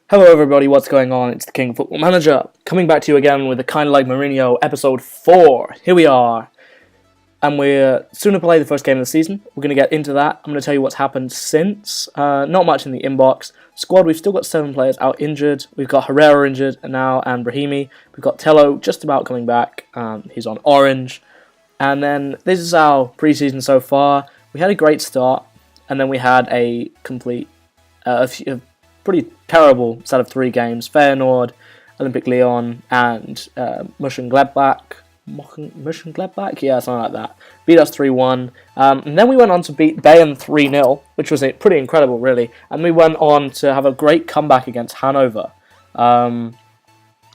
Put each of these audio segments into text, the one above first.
Hello everybody, what's going on? It's the King Football Manager, coming back to you again with a Kinda Like Mourinho episode 4. Here we are, and we're soon to play the first game of the season. We're going to get into that. I'm going to tell you what's happened since. Not much in the inbox. Squad, we've still got 7 players out injured. We've got Herrera injured now, and Brahimi. We've got Tello just about coming back. He's on orange. And then this is our preseason so far. We had a great start, and then we had a pretty terrible set of 3 games. Feyenoord, Olympic Lyon, and Mönchengladbach. Mönchengladbach? Yeah, something like that. Beat us 3-1. And then we went on to beat Bayern 3-0, which was pretty incredible, really. And we went on to have a great comeback against Hanover. In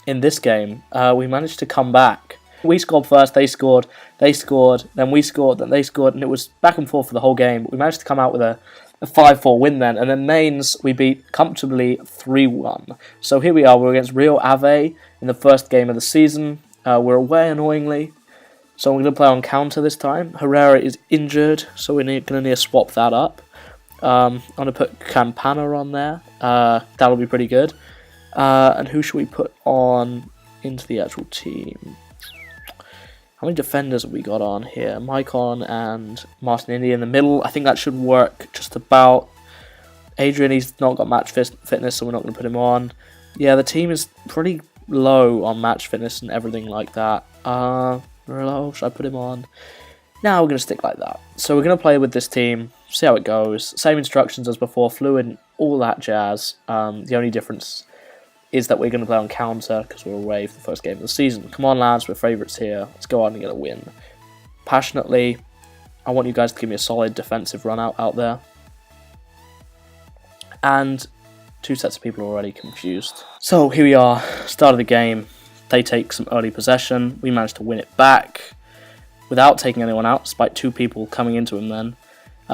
this game, we managed to come back. We scored first, they scored, then we scored, then they scored, and it was back and forth for the whole game. We managed to come out with a 5-4 win then, and then Mainz we beat comfortably 3-1. So here we are, we're against Rio Ave in the first game of the season. We're away, annoyingly, so we're going to play on counter this time. Herrera is injured, so we're going to need to swap that up. I'm going to put Campana on there, that'll be pretty good. And who should we put on into the actual team? How many defenders have we got on here? Maicon and Martin Indy in the middle. I think that should work just about. Adrian, he's not got match fitness, so we're not going to put him on. Yeah, the team is pretty low on match fitness and everything like that. Should I put him on? No, we're going to stick like that. So we're going to play with this team, see how it goes. Same instructions as before, fluid, all that jazz. The only difference is that we're going to play on counter because we're away for the first game of the season. Come on, lads, we're favourites here. Let's go on and get a win. Passionately, I want you guys to give me a solid defensive run out there. And 2 sets of people are already confused. So here we are, start of the game. They take some early possession. We managed to win it back without taking anyone out, despite 2 people coming into him then.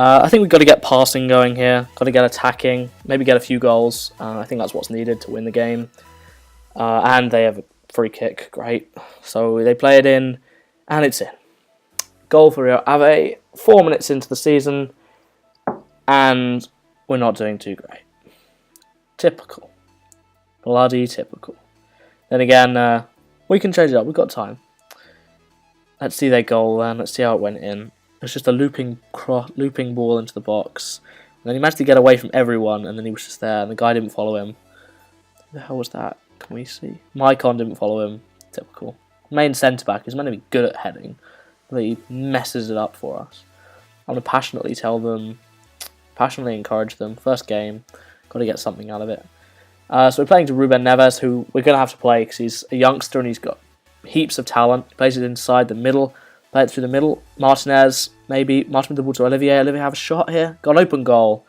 I think we've got to get passing going here, got to get attacking, maybe get a few goals. I think that's what's needed to win the game. And they have a free kick, great. So they play it in, and it's in. Goal for Rio Ave, 4 minutes into the season, and we're not doing too great. Typical. Bloody typical. Then again, we can change it up, we've got time. Let's see their goal then, let's see how it went in. It's just a looping ball into the box. And then he managed to get away from everyone, and then he was just there, and the guy didn't follow him. Who the hell was that? Can we see? Maicon didn't follow him. Typical. Main centre-back is meant to be good at heading, but he messes it up for us. I'm going to passionately encourage them. First game, got to get something out of it. So we're playing to Ruben Neves, who we're going to have to play because he's a youngster and he's got heaps of talent. He plays it inside the middle. Play it through the middle. Martinez, maybe. Martin with the ball to Olivier. Olivier have a shot here. Got an open goal.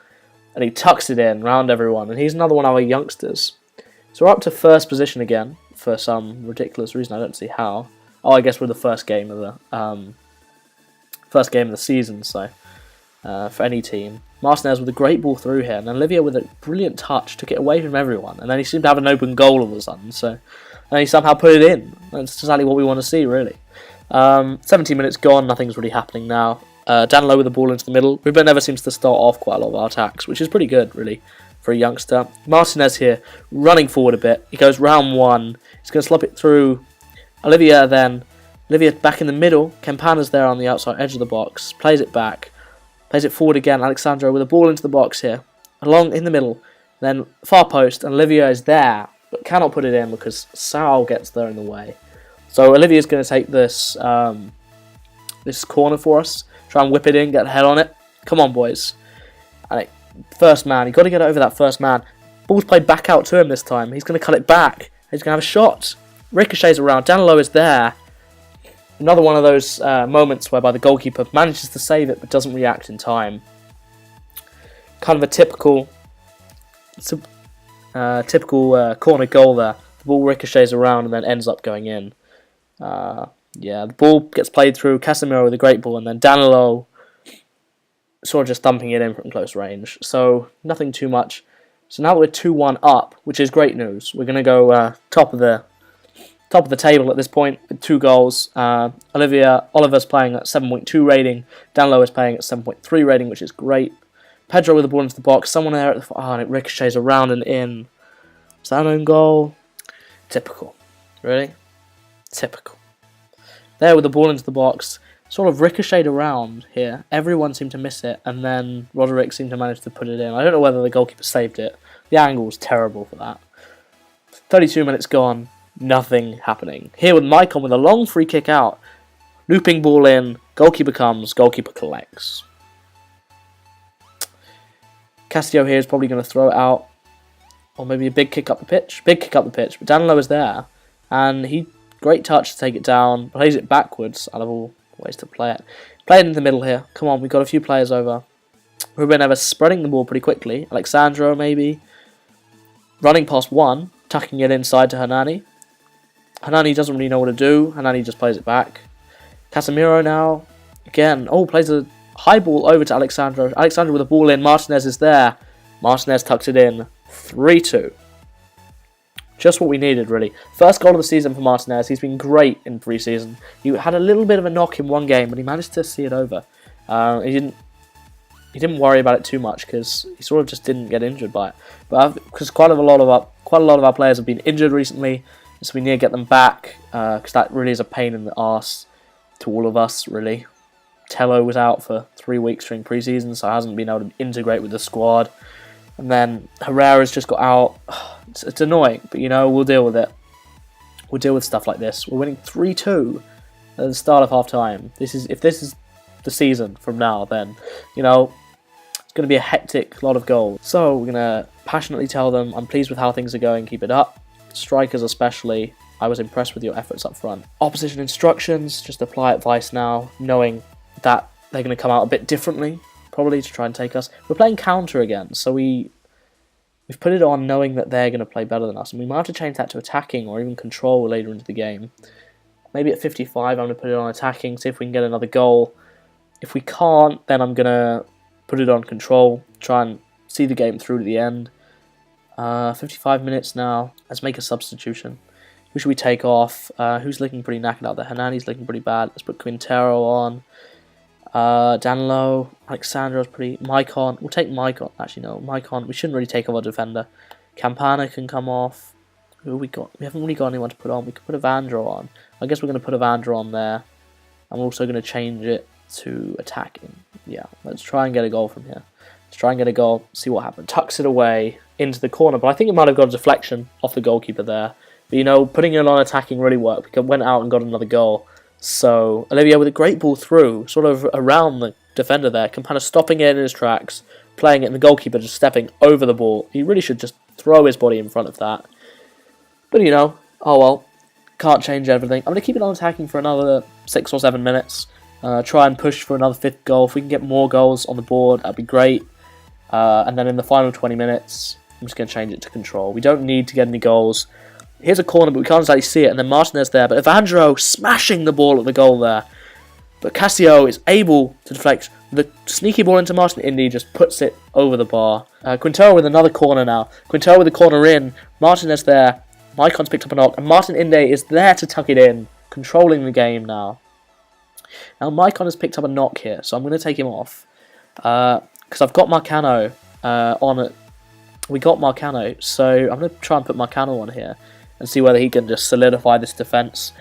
And he tucks it in round everyone. And he's another one of our youngsters. So we're up to first position again. For some ridiculous reason. I don't see how. Oh, I guess we're the first game of the season. So, for any team. Martinez with a great ball through here. And Olivier with a brilliant touch. Took it away from everyone. And then he seemed to have an open goal all of a sudden. And he somehow put it in. That's exactly what we want to see, really. 17 minutes gone, nothing's really happening now. Danilo with the ball into the middle. Ruben never seems to start off quite a lot of our attacks, which is pretty good, really, for a youngster. Martinez here, running forward a bit. He goes round 1. He's going to slop it through. Olivier then. Olivier back in the middle. Campana's there on the outside edge of the box. Plays it back. Plays it forward again. Alexandro with the ball into the box here. Along in the middle. Then far post. And Olivier is there, but cannot put it in because Sal gets there in the way. So Olivier's going to take this this corner for us. Try and whip it in, get a head on it. Come on, boys. And first man, you've got to get over that first man. Ball's played back out to him this time. He's going to cut it back. He's going to have a shot. Ricochets around. Danilo is there. Another one of those moments whereby the goalkeeper manages to save it but doesn't react in time. Kind of a typical corner goal there. The ball ricochets around and then ends up going in. The ball gets played through. Casemiro with a great ball, and then Danilo sort of just dumping it in from close range. So nothing too much. So now we're 2-1 up, which is great news. We're going to go top of the top of the table at this point with 2 goals. Oliver's playing at 7.2 rating. Danilo is playing at 7.3 rating, which is great. Pedro with the ball into the box. Someone there at the and it ricochets around and in. Is that an own goal? Typical. Really? Typical. There with the ball into the box. Sort of ricocheted around here. Everyone seemed to miss it, and then Roderick seemed to manage to put it in. I don't know whether the goalkeeper saved it. The angle was terrible for that. 32 minutes gone. Nothing happening. Here with Maicon with a long free kick out. Looping ball in. Goalkeeper comes. Goalkeeper collects. Castillo here is probably going to throw it out. Or maybe a big kick up the pitch. Big kick up the pitch. But Danilo is there. And great touch to take it down. Plays it backwards out of all ways to play it. Play it in the middle here. Come on, we've got a few players over. Ruben Neves spreading the ball pretty quickly. Alexandro maybe. Running past one. Tucking it inside to Hernani. Hernani doesn't really know what to do. Hernani just plays it back. Casemiro now. Again. Oh, plays a high ball over to Alexandro. Alexandro with the ball in. Martinez is there. Martinez tucks it in. 3-2. Just what we needed, really. First goal of the season for Martinez. He's been great in pre-season. He had a little bit of a knock in one game, but he managed to see it over. He didn't worry about it too much because he sort of just didn't get injured by it. But because quite a lot of our players have been injured recently, so we need to get them back because that really is a pain in the arse to all of us, really. Tello was out for 3 weeks during pre-season, so hasn't been able to integrate with the squad. And then Herrera's just got out. It's annoying, but we'll deal with it. We'll deal with stuff like this. We're winning 3-2 at the start of half-time. If this is the season from now, then, it's going to be a hectic lot of goals. So we're going to passionately tell them, I'm pleased with how things are going, keep it up. Strikers especially, I was impressed with your efforts up front. Opposition instructions, just apply advice now, knowing that they're going to come out a bit differently, probably to try and take us. We're playing counter again, so we've put it on knowing that they're going to play better than us, and we might have to change that to attacking or even control later into the game. Maybe at 55 I'm going to put it on attacking, see if we can get another goal. If we can't, then I'm going to put it on control, try and see the game through to the end. 55 minutes now, let's make a substitution. Who should we take off? Who's looking pretty knackered out there? Hernani's looking pretty bad. Let's put Quintero on. Danilo, Alexandro's pretty... Maicon, we'll take Maicon. Actually, no, Maicon, we shouldn't really take off our defender. Campana can come off. Who have we got? We haven't really got anyone to put on. We could put Evandro on. I guess we're going to put Evandro on there. I'm also going to change it to attacking. Yeah, let's try and get a goal from here. Let's try and get a goal, see what happens. Tucks it away into the corner, but I think it might have got a deflection off the goalkeeper there. But, putting it on attacking really worked. We went out and got another goal. So, Olivier with a great ball through, sort of around the defender there, kind of stopping it in his tracks, playing it, and the goalkeeper just stepping over the ball. He really should just throw his body in front of that. But, oh well, can't change everything. I'm going to keep it on attacking for another 6 or 7 minutes. Try and push for another 5th goal. If we can get more goals on the board, that'd be great. And then in the final 20 minutes, I'm just going to change it to control. We don't need to get any goals. Here's a corner, but we can't exactly see it. And then Martinez there. But Evandro smashing the ball at the goal there. But Castillo is able to deflect. The sneaky ball into Martin Indy just puts it over the bar. Quintero with another corner now. Quintero with the corner in. Martinez there. Maicon's picked up a knock. And Martin Indy is there to tuck it in. Controlling the game now. Now Maicon has picked up a knock here. So I'm going to take him off. Because I've got Marcano on it. We got Marcano. So I'm going to try and put Marcano on here. And see whether he can just solidify this defence.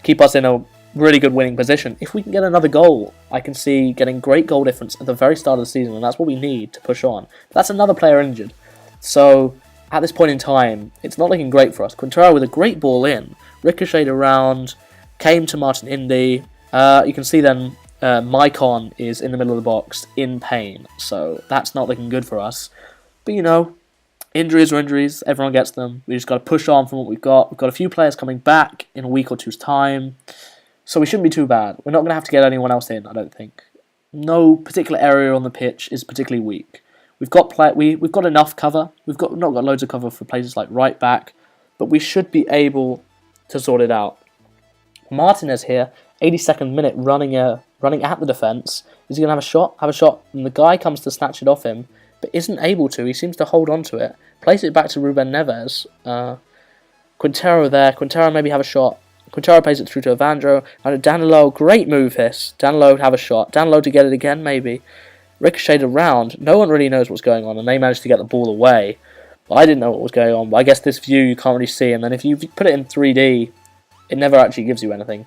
Keep us in a really good winning position. If we can get another goal, I can see getting great goal difference at the very start of the season. And that's what we need to push on. But that's another player injured. So, at this point in time, it's not looking great for us. Quintero with a great ball in. Ricocheted around. Came to Martin Indy. You can see then Maicon is in the middle of the box in pain. So, that's not looking good for us. But, injuries are injuries. Everyone gets them. We just got to push on from what we've got. We've got a few players coming back in a week or two's time. So we shouldn't be too bad. We're not going to have to get anyone else in, I don't think. No particular area on the pitch is particularly weak. We've got enough cover. We've not got loads of cover for places like right back. But we should be able to sort it out. Martinez here, 82nd minute, running at the defence. Is he going to have a shot? Have a shot. And the guy comes to snatch it off him. But isn't able to. He seems to hold on to it. Plays it back to Ruben Neves. Quintero there. Quintero maybe have a shot. Quintero plays it through to Evandro. And Danilo, great move this. Danilo would have a shot. Danilo to get it again, maybe. Ricocheted around. No one really knows what's going on, and they managed to get the ball away. But I didn't know what was going on, but I guess this view you can't really see, and then if you put it in 3D, it never actually gives you anything.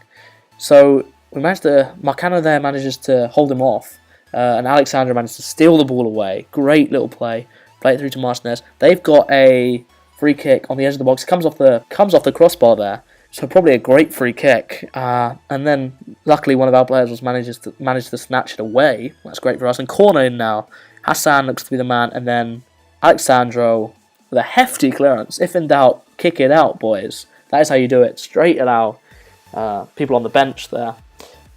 So we managed to... Marcano there manages to hold him off, and Alexandra managed to steal the ball away. Great little play. Play it through to Martinez. They've got a free kick on the edge of the box. It comes off the crossbar there. So probably a great free kick. And then luckily one of our players managed to snatch it away. That's great for us. And corner in now. Hassan looks to be the man, and then Alexandro with a hefty clearance. If in doubt, kick it out, boys. That is how you do it. Straight at our people on the bench there.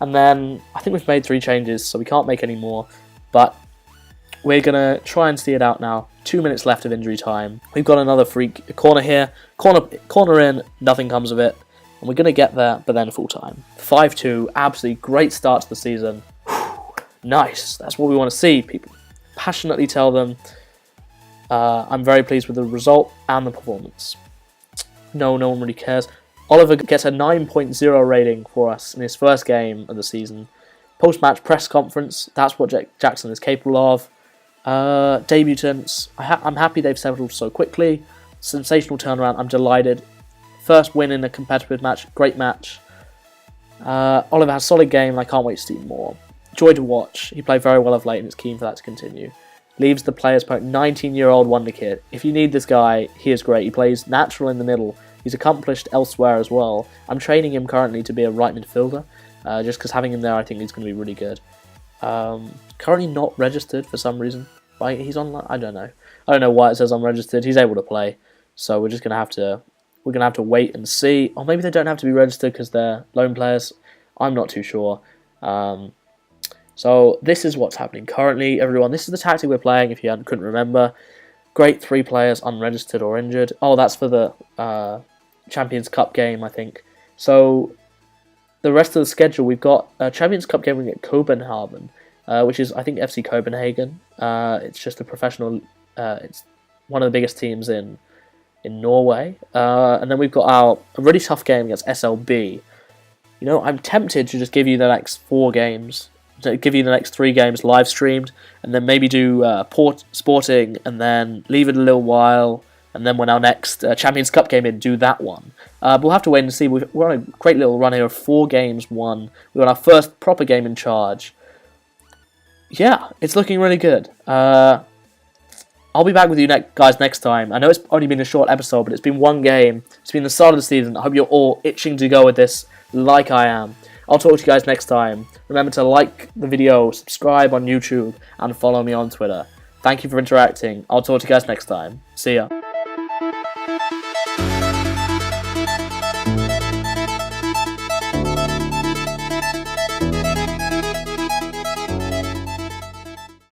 And then I think we've made 3 changes, so we can't make any more. But we're going to try and see it out now. 2 minutes left of injury time. We've got another free corner here. Corner in, nothing comes of it. And we're going to get there, but then full time. 5-2, absolutely great start to the season. Nice, that's what we want to see. People passionately tell them I'm very pleased with the result and the performance. No one really cares. Oliver gets a 9.0 rating for us in his first game of the season. Post-match press conference, that's what Jackson is capable of. Debutants, I'm happy they've settled so quickly. Sensational turnaround, I'm delighted. First win in a competitive match, great match. Oliver has a solid game and I can't wait to see more. Joy to watch, he played very well of late and it's keen for that to continue. Leaves the players point, 19-year-old wonder kid. If you need this guy, he is great. He plays natural in the middle. He's accomplished elsewhere as well. I'm training him currently to be a right midfielder, just because having him there I think he's going to be really good. Currently not registered for some reason. Why he's on? I don't know. I don't know why it says unregistered. He's able to play, so we're just gonna have to wait and see. Or maybe they don't have to be registered because they're loan players. I'm not too sure. So this is what's happening currently, everyone. This is the tactic we're playing. If you couldn't remember, great 3 players unregistered or injured. Oh, that's for the Champions Cup game, I think. So the rest of the schedule, we've got a Champions Cup game. We get Copenhagen. Which is, I think, FC Copenhagen. It's just a professional... it's one of the biggest teams in Norway. And then we've got a really tough game against SLB. You know, I'm tempted to just give you the next 4 games. To give you the next 3 games live streamed. And then maybe do Sporting. And then leave it a little while. And then when our next Champions Cup game in, do that one. But we'll have to wait and see. We're on a great little run here of 4 games won. We've got our first proper game in charge. Yeah, it's looking really good. I'll be back with you guys next time. I know it's only been a short episode, but it's been 1 game. It's been the start of the season. I hope you're all itching to go with this like I am. I'll talk to you guys next time. Remember to like the video, subscribe on YouTube, and follow me on Twitter. Thank you for interacting. I'll talk to you guys next time. See ya.